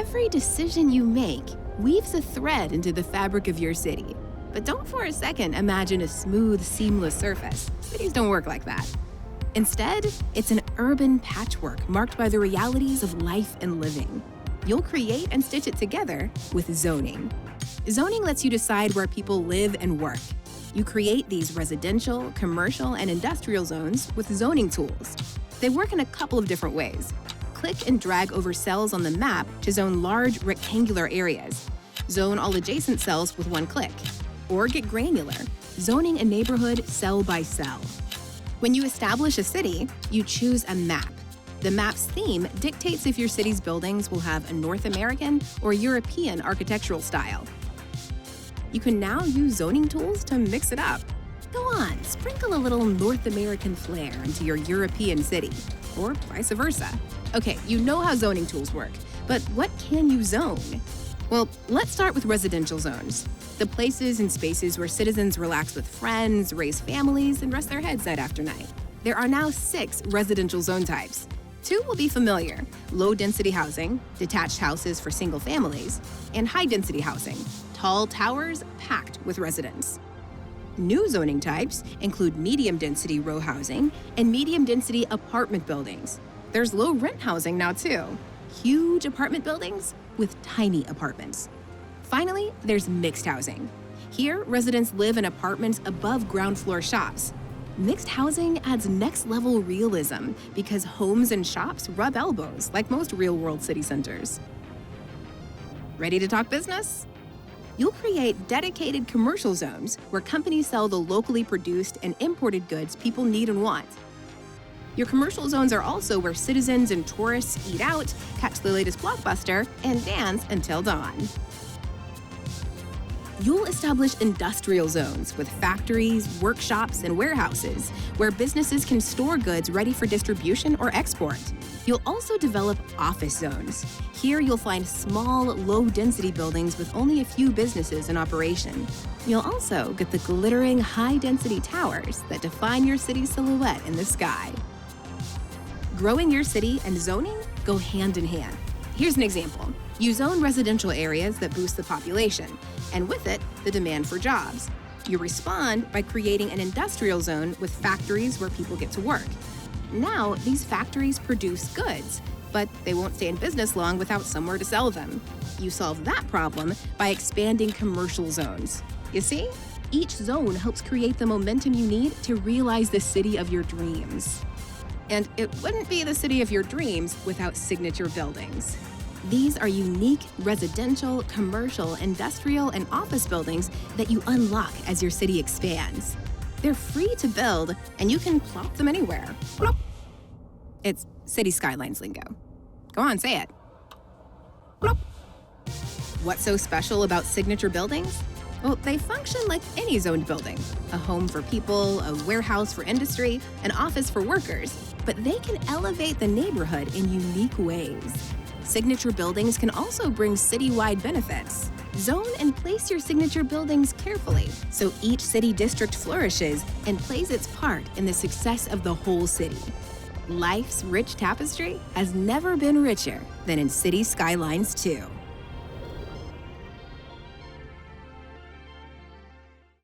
Every decision you make weaves a thread into the fabric of your city. But don't for a second imagine a smooth, seamless surface. Cities don't work like that. Instead, it's an urban patchwork marked by the realities of life and living. You'll create and stitch it together with zoning. Zoning lets you decide where people live and work. You create these residential, commercial, and industrial zones with zoning tools. They work in a couple of different ways. Click and drag over cells on the map to zone large rectangular areas. Zone all adjacent cells with one click. Or get granular, zoning a neighborhood cell by cell. When you establish a city, you choose a map. The map's theme dictates if your city's buildings will have a North American or European architectural style. You can now use zoning tools to mix it up. Go on, sprinkle a little North American flair into your European city, or vice versa. Okay, you know how zoning tools work, but what can you zone? Well, let's start with residential zones. The places and spaces where citizens relax with friends, raise families, and rest their heads night after night. There are now 6 residential zone types. 2 will be familiar: low-density housing, detached houses for single families, and high-density housing, tall towers packed with residents. New zoning types include medium-density row housing and medium-density apartment buildings. There's low-rent housing now too. Huge apartment buildings with tiny apartments. Finally, there's mixed housing. Here, residents live in apartments above ground floor shops. Mixed housing adds next-level realism because homes and shops rub elbows like most real-world city centers. Ready to talk business? You'll create dedicated commercial zones where companies sell the locally produced and imported goods people need and want. Your commercial zones are also where citizens and tourists eat out, catch the latest blockbuster, and dance until dawn. You'll establish industrial zones with factories, workshops, and warehouses where businesses can store goods ready for distribution or export. You'll also develop office zones. Here you'll find small, low-density buildings with only a few businesses in operation. You'll also get the glittering, high-density towers that define your city's silhouette in the sky. Growing your city and zoning go hand in hand. Here's an example. You zone residential areas that boost the population, and with it, the demand for jobs. You respond by creating an industrial zone with factories where people get to work. Now, these factories produce goods, but they won't stay in business long without somewhere to sell them. You solve that problem by expanding commercial zones. You see? Each zone helps create the momentum you need to realize the city of your dreams. And it wouldn't be the city of your dreams without signature buildings. These are unique residential, commercial, industrial, and office buildings that you unlock as your city expands. They're free to build, and you can plop them anywhere. Plop. It's City Skylines lingo. Go on, say it. Plop. What's so special about signature buildings? Well, they function like any zoned building. A home for people, a warehouse for industry, an office for workers. But they can elevate the neighborhood in unique ways. Signature buildings can also bring citywide benefits. Zone and place your signature buildings carefully so each city district flourishes and plays its part in the success of the whole city. Life's rich tapestry has never been richer than in City Skylines II.